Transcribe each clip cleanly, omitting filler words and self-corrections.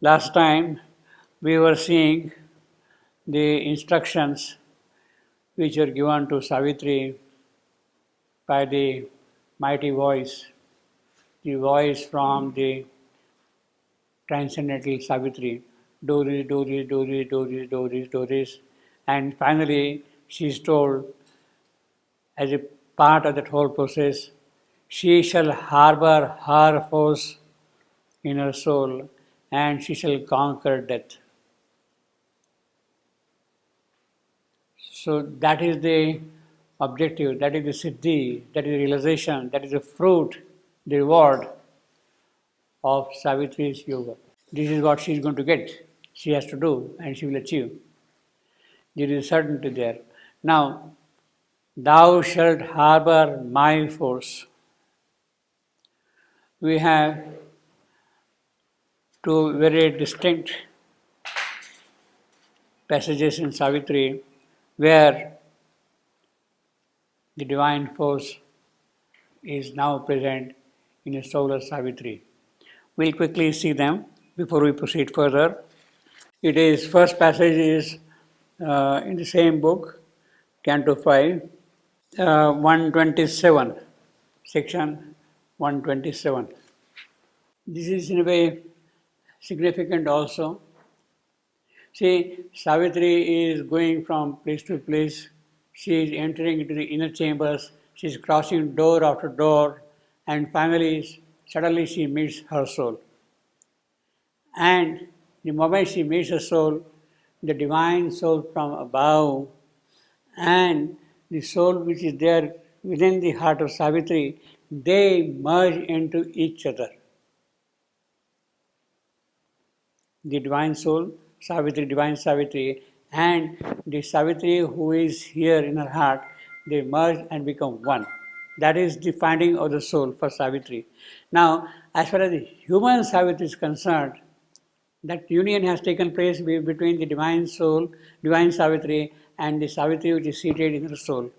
Last time we were seeing the instructions which were given to Savitri by the mighty voice, the voice from the transcendental Savitri, do this, do this, do this, do this, do this, do this. And finally, she is told, as a part of that whole process, she shall harbor her force in her soul and she shall conquer death. So that is the objective, that is the siddhi, that is the realization, that is the fruit, the reward of Savitri's yoga. This is what she is going to get. She has to do and she will achieve. There is certainty there. Now, thou shalt harbor my force. We have two very distinct passages in Savitri where the divine force is now present in the soul of Savitri. We'll quickly see them before we proceed further. It is first passage is in the same book, Canto 5, 127, section 127. This is in a way significant also. See, Savitri is going from place to place. She is entering into the inner chambers. She is crossing door after door, and finally, suddenly she meets her soul. And the moment she meets her soul, the divine soul from above and the soul which is there within the heart of Savitri, they merge into each other. The divine soul, Savitri, divine Savitri, and the Savitri who is here in her heart, they merge and become one. That is the finding of the soul for Savitri. Now, as far as the human Savitri is concerned, that union has taken place between the divine soul, divine Savitri, and the Savitri which is seated in her soul.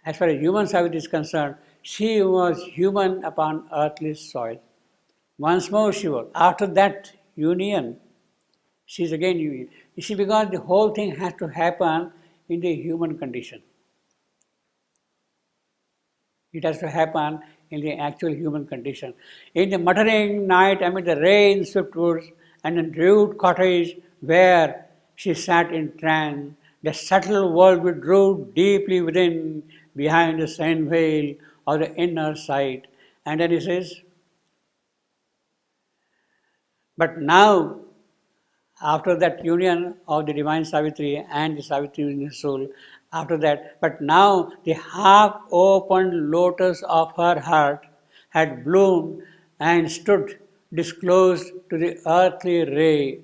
As far as human Savitri is concerned, she was human upon earthly soil. Once more she was. After that union, she is again union. You see, because the whole thing has to happen in the human condition. It has to happen in the actual human condition. In the muttering night amid the rain-swept woods and in rude cottage where she sat in trance, the subtle world withdrew deeply within, behind the sand veil of the inner sight. And then he says, but now, after that union of the divine Savitri and the Savitri in the soul, after that, but now the half-opened lotus of her heart had bloomed and stood disclosed to the earthly ray.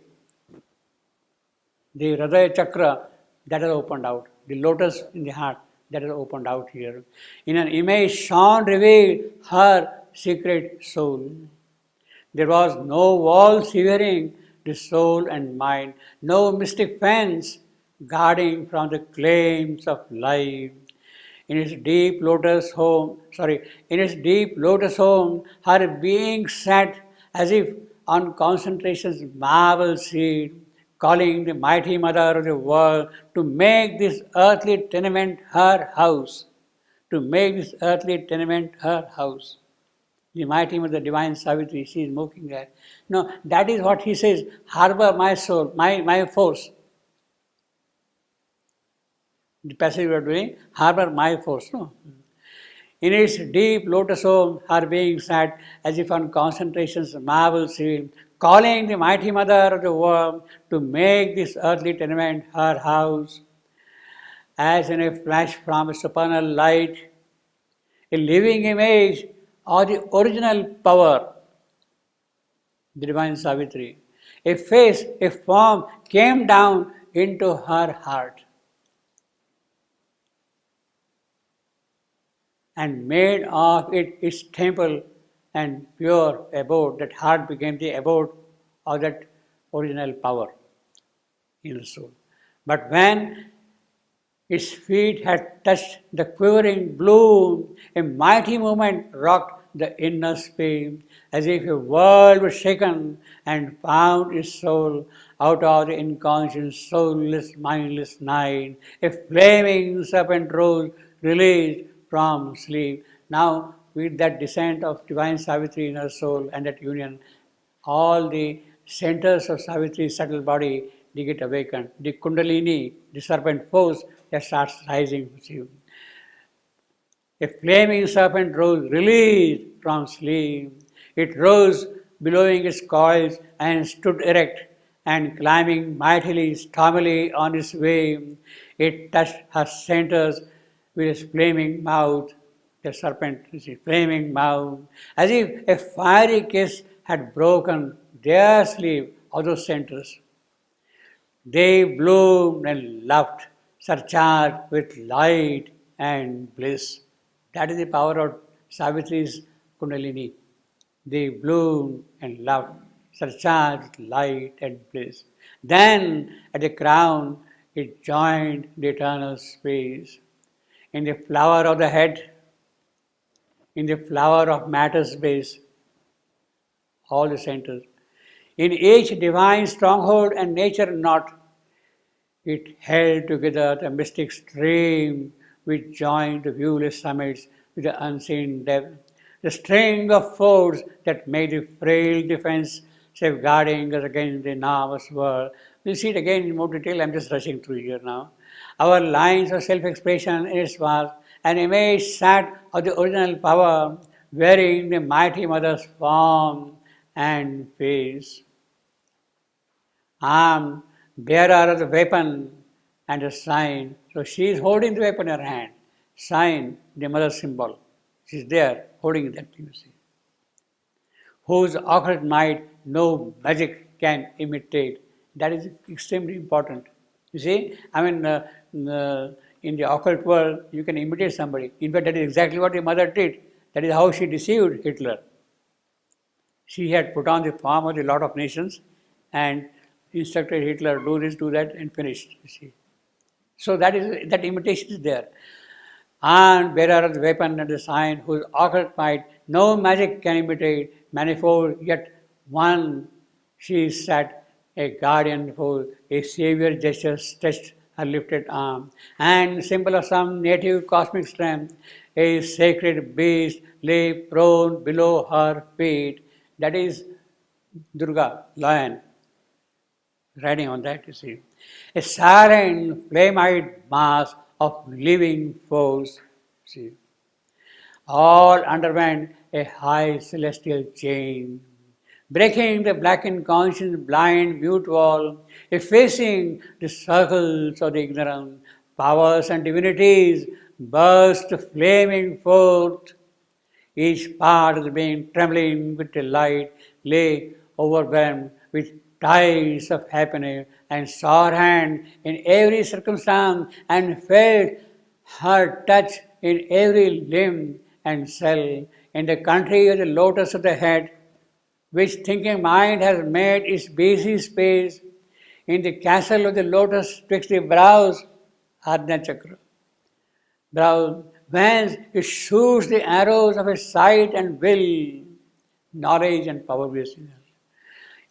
The Hridaya Chakra that has opened out, the lotus in the heart that has opened out here. In an image shone revealed her secret soul. There was no wall severing the soul and mind, no mystic fence guarding from the claims of life. In its deep lotus home, her being sat as if on concentration's marble seat, calling the mighty mother of the world to make this earthly tenement her house. To make this earthly tenement her house. The mighty mother, divine Savitri, she is mocking there. No, that is what he says, harbor my soul, my force. The passage we are doing, harbor my force. No? In its deep lotus home, her being sat as if on concentration's marble seal, calling the mighty mother of the world to make this earthly tenement her house. As in a flash from a supernal light, a living image of the original power, the divine Savitri, a face, a form came down into her heart and made of it its temple and pure abode. That heart became the abode of that original power in the soul. But when its feet had touched the quivering bloom, a mighty movement rocked the inner space, as if a world was shaken and found its soul out of the inconscious, soulless, mindless night. A flaming serpent rose, released from sleep. Now, with that descent of divine Savitri in her soul and that union, all the centers of Savitri's subtle body, they get awakened. The Kundalini, the serpent force, that starts rising. A flaming serpent rose, released from sleep. It rose, billowing its coils, and stood erect, and climbing mightily, stormily on its way. It touched her centers with its flaming mouth, the serpent with its flaming mouth, as if a fiery kiss had broken their sleep of those centers. They bloomed and laughed, surcharged with light and bliss. That is the power of Savitri's Kundalini. They bloomed and laughed, surcharged with light and bliss. Then, at the crown, it joined the eternal space. In the flower of the head, in the flower of matter's base, all the centers. In each divine stronghold and nature knot, it held together the mystic stream which joined the viewless summits with the unseen depth. The string of force that made the frail defense safeguarding us against the enormous world. We'll see it again in more detail. I'm just rushing through here now. Our lines of self-expression in its was an image sat of the original power, wearing the mighty mother's form and face. Arm, bearer of the weapon and the sign. So she is holding the weapon in her hand. Sign, the mother symbol. She is there holding that, you see. Whose occult might no magic can imitate. That is extremely important. You see, in the occult world, you can imitate somebody. In fact, that is exactly what the mother did. That is how she deceived Hitler. She had put on the form of the Lord of Nations and instructed Hitler, do this, do that, and finished. You see. So that imitation is there. And bearer of the weapon and the sign, whose occult might no magic can imitate, manifold yet one, she sat, a guardian for a savior gesture stretched her lifted arm, and symbol of some native cosmic strength, a sacred beast lay prone below her feet. That is Durga, lion, riding on that, you see. A silent, flame-eyed mass of living force, see. All underwent a high celestial change, breaking the blackened conscience blind mute wall, effacing the circles of the ignorant, powers and divinities burst flaming forth. Each part of the being trembling with delight lay overwhelmed with tides of happiness and saw her hand in every circumstance and felt her touch in every limb and cell. In the country of the lotus of the head, which thinking mind has made its busy space, in the castle of the lotus twixt the brows, Ajna Chakra. Brows, whence it shoots the arrows of its sight and will, knowledge and power within us.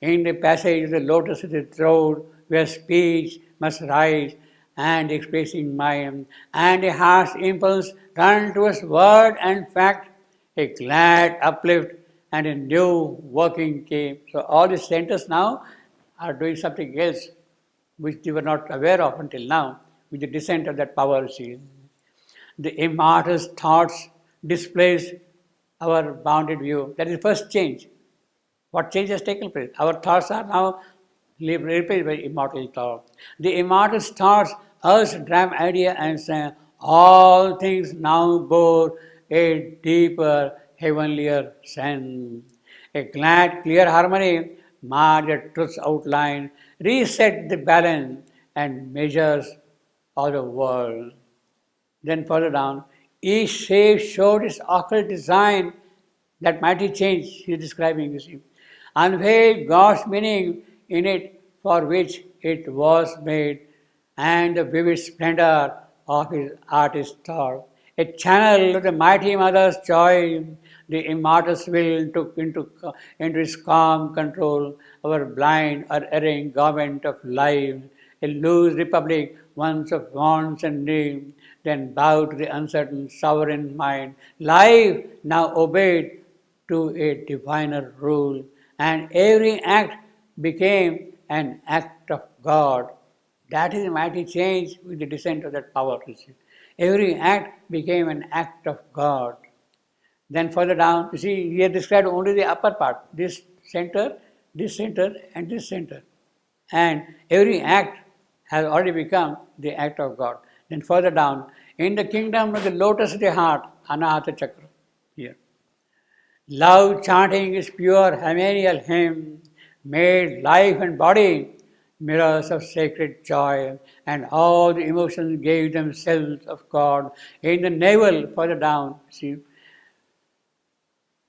In the passage of the lotus of the throat, where speech must rise, and expressing mind, and a harsh impulse turn towards word and fact, a glad uplift and a new working came. So all the centers now are doing something else which they were not aware of until now, with the descent of that power. See. The immortal's thoughts displace our bounded view. That is the first change. What change has taken place? Our thoughts are now replaced by immortal thought. The immortal's thoughts us drive idea and say, all things now bore a deeper, heavenlier sense. A glad, clear harmony marked the truth's outline, reset the balance and measures of the world. Then further down, each shape showed its occult design, that mighty change he is describing, you see. Unveiled God's meaning in it for which it was made, and the vivid splendor of his artist thought. A channel of the mighty mother's joy, the immortal's will into his calm control, our blind or erring government of life, a loose republic once of wants and need, then bow to the uncertain sovereign mind. Life now obeyed to a diviner rule, and every act became an act of God. That is a mighty change with the descent of that power. Every act became an act of God. Then further down, you see, he has described only the upper part, this center, and this center. And every act has already become the act of God. Then further down, in the kingdom of the lotus of the heart, Anahata Chakra, here. Love chanting is pure hymeneal hymn, made life and body mirrors of sacred joy, and all the emotions gave themselves of God. In the navel, further down, see,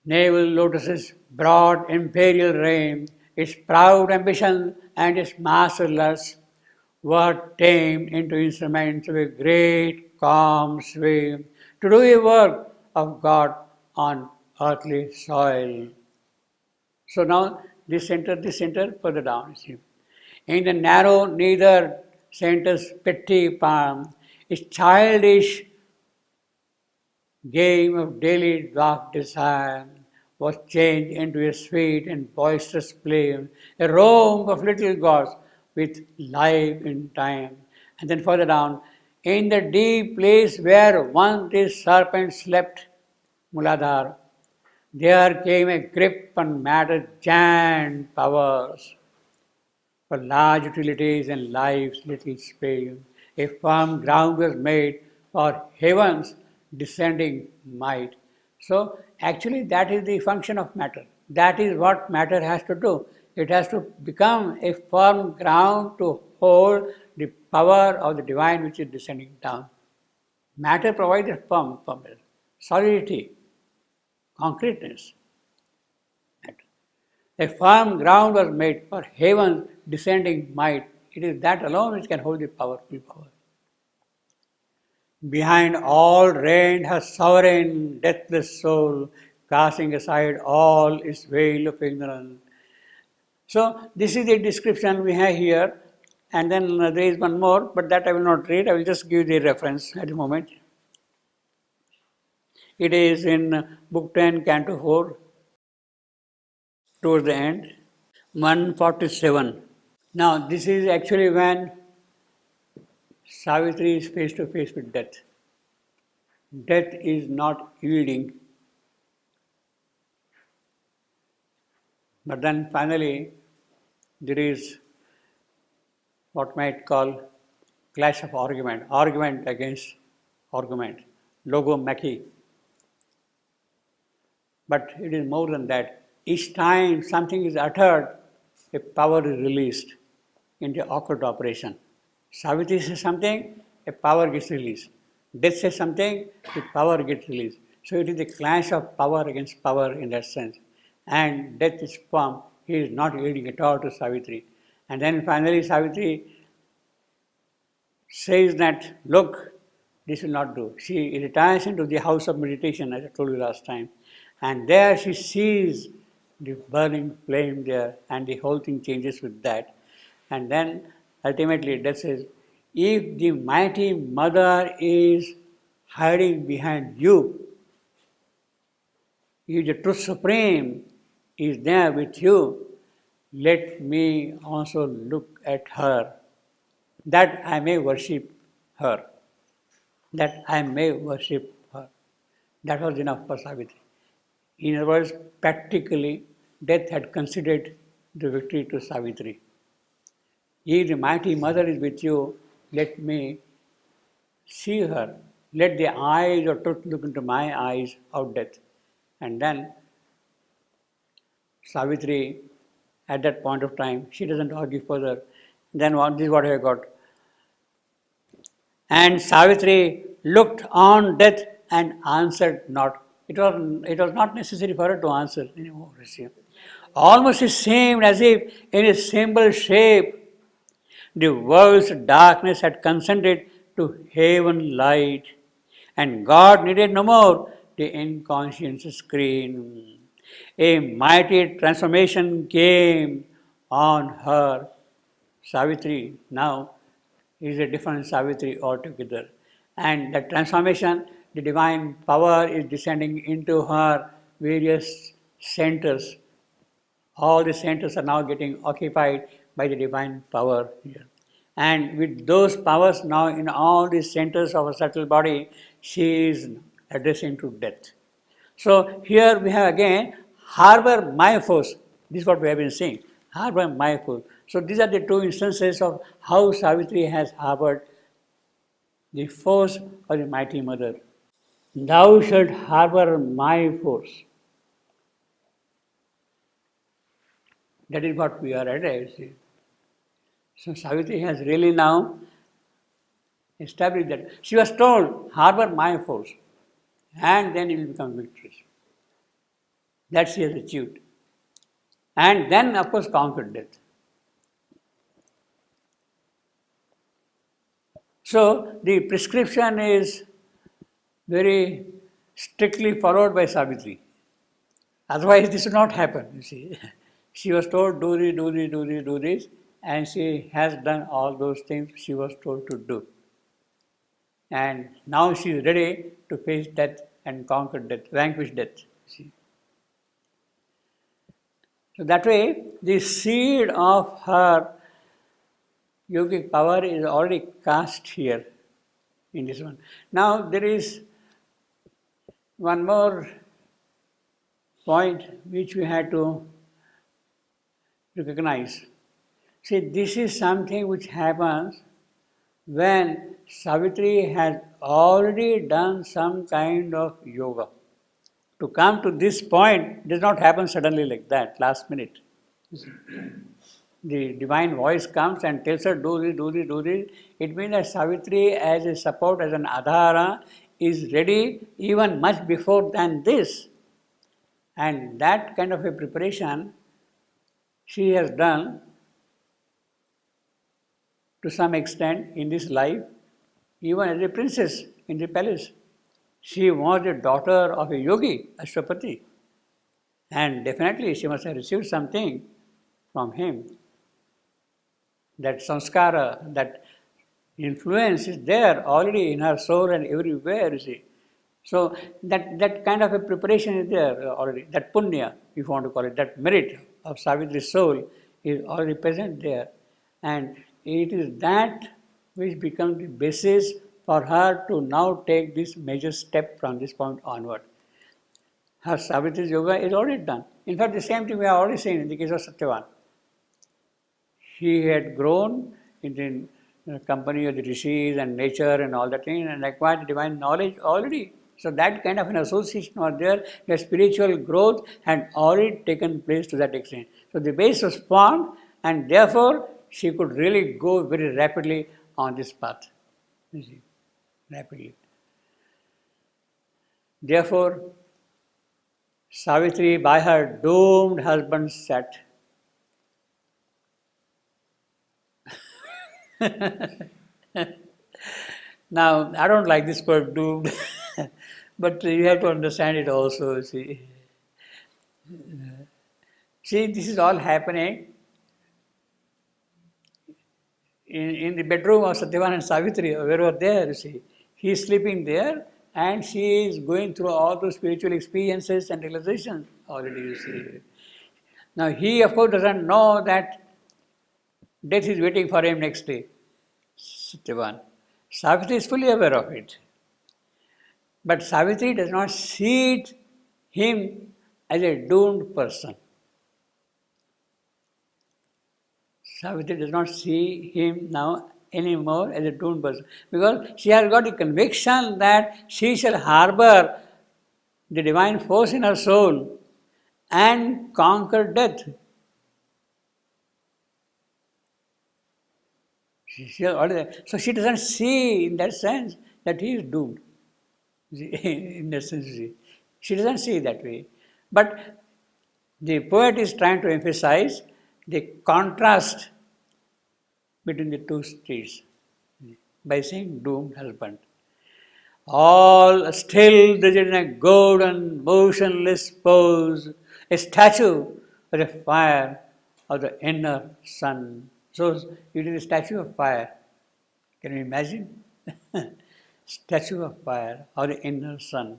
navel lotus's broad imperial reign, its proud ambition and its master lust were tamed into instruments of a great calm sway to do a work of God on earthly soil. So now this center, further down. See. In the narrow nether center's petty palm, its childish game of daily dark desire was changed into a sweet and boisterous play, a romp of little gods with life in time. And then further down, in the deep place where once this serpent slept, Muladhara, there came a grip on matter's giant powers for large utilities and life's little space. A firm ground was made for heaven's descending might. So, actually, that is the function of matter. That is what matter has to do. It has to become a firm ground to hold the power of the divine which is descending down. Matter provides a firmness, solidity, concreteness. A firm ground was made for heaven's descending might. It is that alone which can hold the powerful power. Behind all reigned her sovereign, deathless soul, casting aside all its veil of ignorance. So, this is the description we have here, and then there is one more, but that I will not read, I will just give the reference at the moment. It is in Book 10, Canto 4, towards the end, 147. Now, this is actually when Savitri is face to face with death. Death is not yielding. But then finally, there is what might call clash of argument against argument, logomachy. But it is more than that. Each time something is uttered, a power is released into occult operation. Savitri says something, a power gets released. Death says something, the power gets released. So it is a clash of power against power in that sense. And death is firm, he is not yielding at all to Savitri. And then finally Savitri says that, look, this will not do. She retires into the house of meditation, as I told you last time. And there she sees the burning flame there, and the whole thing changes with that. And then ultimately death says, if the mighty mother is hiding behind you, if the truth supreme is there with you, let me also look at her, that I may worship her. That I may worship her. That was enough for Savitri. In other words, practically, death had conceded the victory to Savitri. If the mighty mother is with you, let me see her. Let the eyes of truth look into my eyes of death. And then Savitri, at that point of time, she doesn't argue further. Then this is what I got. And Savitri looked on death and answered not. It was not necessary for her to answer anymore. Almost it seemed as if in a symbol shape, the world's darkness had consented to heaven light, and God needed no more the inconscious screen. A mighty transformation came on her. Savitri now is a different Savitri altogether. And the transformation, the divine power is descending into her various centers. All the centers are now getting occupied by the divine power here. And with those powers now in all the centers of a subtle body, she is addressing to death. So here we have again harbor my force. This is what we have been saying. Harbor my force. So these are the two instances of how Savitri has harbored the force of the mighty mother. Thou shalt harbor my force. That is what we are at, I see. So Savitri has really now established that. She was told, harbor my force, and then you will become victorious. That she has achieved. And then, of course, conquered death. So the prescription is very strictly followed by Savitri. Otherwise, this would not happen, you see. She was told, do this, do this, do this, do this, and she has done all those things she was told to do. And now she is ready to face death and conquer death, vanquish death. See. So that way, the seed of her yogic power is already cast here in this one. Now there is one more point which we had to recognize. See, this is something which happens when Savitri has already done some kind of yoga. To come to this point does not happen suddenly like that, last minute. The divine voice comes and tells her, do this, do this, do this. It means that Savitri, as a support, as an adhara, is ready even much before than this. And that kind of a preparation she has done to some extent in this life, even as a princess in the palace. She was the daughter of a yogi, Ashwapati. And definitely she must have received something from him. That sanskara, that influence is there already in her soul and everywhere, you see. So that kind of a preparation is there already. That punya, if you want to call it, that merit of Savitri's soul is already present there. And it is that which becomes the basis for her to now take this major step from this point onward. Her Savitri's yoga is already done. In fact, the same thing we have already seen in the case of Satyavan. He had grown in the company of the rishis and nature and all that thing and acquired divine knowledge already. So that kind of an association was there, the spiritual growth had already taken place to that extent. So the base was formed and therefore she could really go very rapidly on this path. You see, rapidly. Therefore, Savitri by her doomed husband sat. Now, I don't like this word doomed, but you have to understand it also, see. See, this is all happening in the bedroom of Satyavan and Savitri, wherever there, you see. He is sleeping there and she is going through all those spiritual experiences and realizations already, you see. Now, he, of course, doesn't know that death is waiting for him next day, Satyavan. Savitri is fully aware of it. But Savitri does not see him as a doomed person. Savitri does not see him now anymore as a doomed person because she has got the conviction that she shall harbor the divine force in her soul and conquer death. So she doesn't see in that sense that he is doomed. In that sense, she doesn't see it that way. But the poet is trying to emphasize the contrast between the two states by saying doomed husband. all still rigid in a golden, motionless pose, a statue of the fire of the inner sun. So it is a statue of fire. Can you imagine? Statue of fire or the inner sun.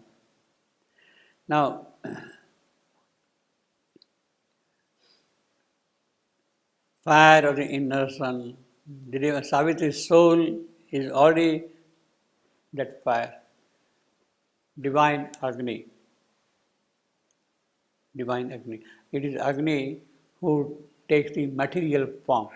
Now, fire of the inner sun. The Savitri's soul is already that fire, divine Agni. Divine Agni. It is Agni who takes the material form.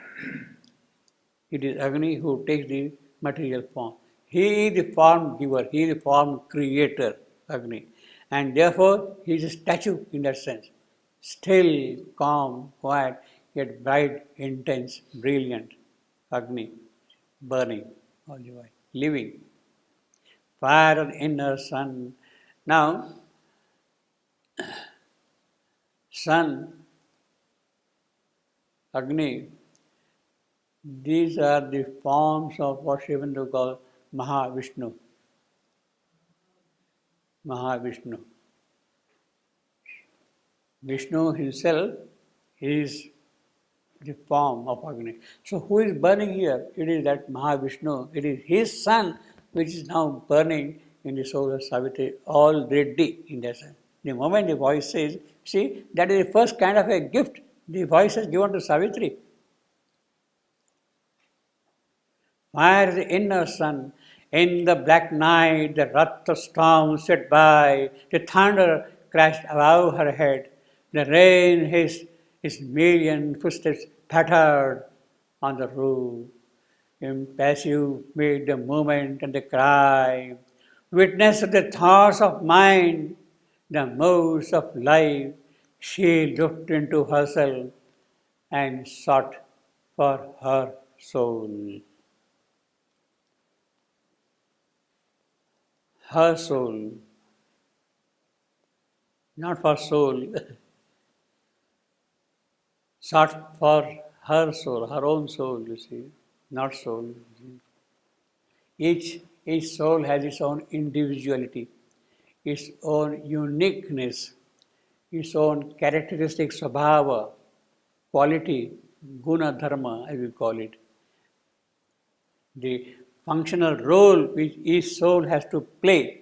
It is Agni who takes the material form. He is the form giver, he is the form creator, Agni. And therefore, he is a statue in that sense. Still, calm, quiet, yet bright, intense, brilliant, Agni, burning all the while, living. Fire of the inner sun. Now, sun, Agni, these are the forms of what Sri Aurobindo calls Mahavishnu. Mahavishnu. Vishnu himself is the form of Agni. So who is burning here? It is that Mahavishnu. It is his sun which is now burning in the soul of Savitri already in that sense. The moment the voice says, see, that is the first kind of a gift the voice has given to Savitri. Fire the inner sun. In the black night, the wrath of storm swept by, the thunder crashed above her head, the rain hissed, its million footsteps pattered on the roof. Impassive made the movement and the cry, witness of the thoughts of mind, the modes of life, she looked into herself and sought for her soul. Her soul, not for soul, sought for her soul, her own soul, you see, not soul. Each soul has its own individuality, its own uniqueness, its own characteristic svabhava, quality, guna dharma, as we call it. The functional role which each soul has to play,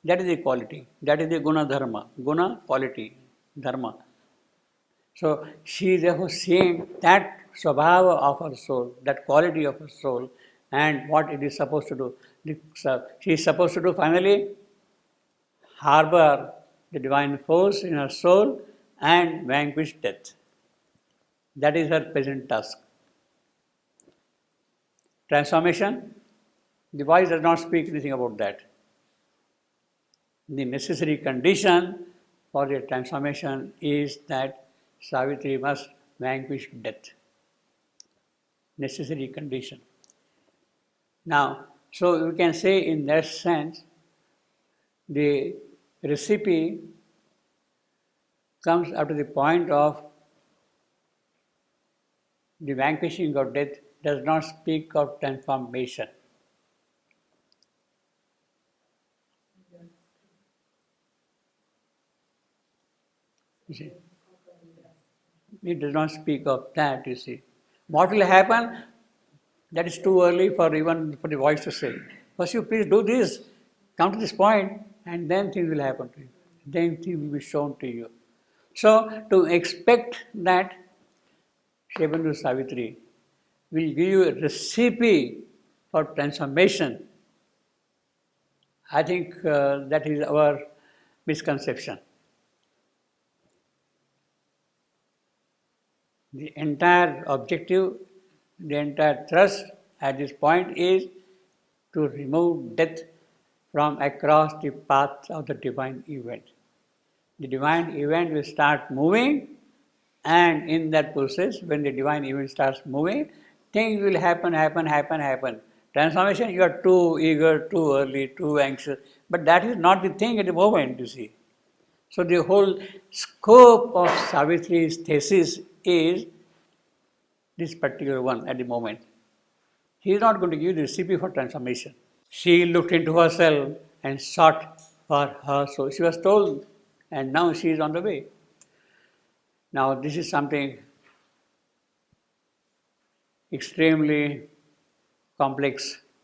that is the quality, that is the guna dharma, guna, quality, dharma. So she is therefore seeing that svabhava of her soul, that quality of her soul, and what it is supposed to do. She is supposed to do finally harbor the divine force in her soul and vanquish death. That is her present task. Transformation, the voice does not speak anything about that. The necessary condition for the transformation is that Savitri must vanquish death. Necessary condition. Now, so you can say in that sense, the recipe comes up to the point of the vanquishing of death, does not speak of transformation. You see, it does not speak of that, you see. What will happen? That is too early for even for the voice to say. First you please do this, come to this point, and then things will happen to you. Then things will be shown to you. So to expect that Sri Aurobindo Savitri will give you a recipe for transformation, I think that is our misconception. The entire objective, the entire thrust at this point is to remove death from across the path of the divine event. The divine event will start moving, and in that process, when the divine event starts moving, things will happen. Transformation, you are too eager, too early, too anxious, but that is not the thing at the moment, you see. So the whole scope of Savitri's thesis is this particular one at the moment. He is not going to give the recipe for transformation. She looked into herself and sought for her soul. She was told, and now she is on the way. Now, this is something extremely complex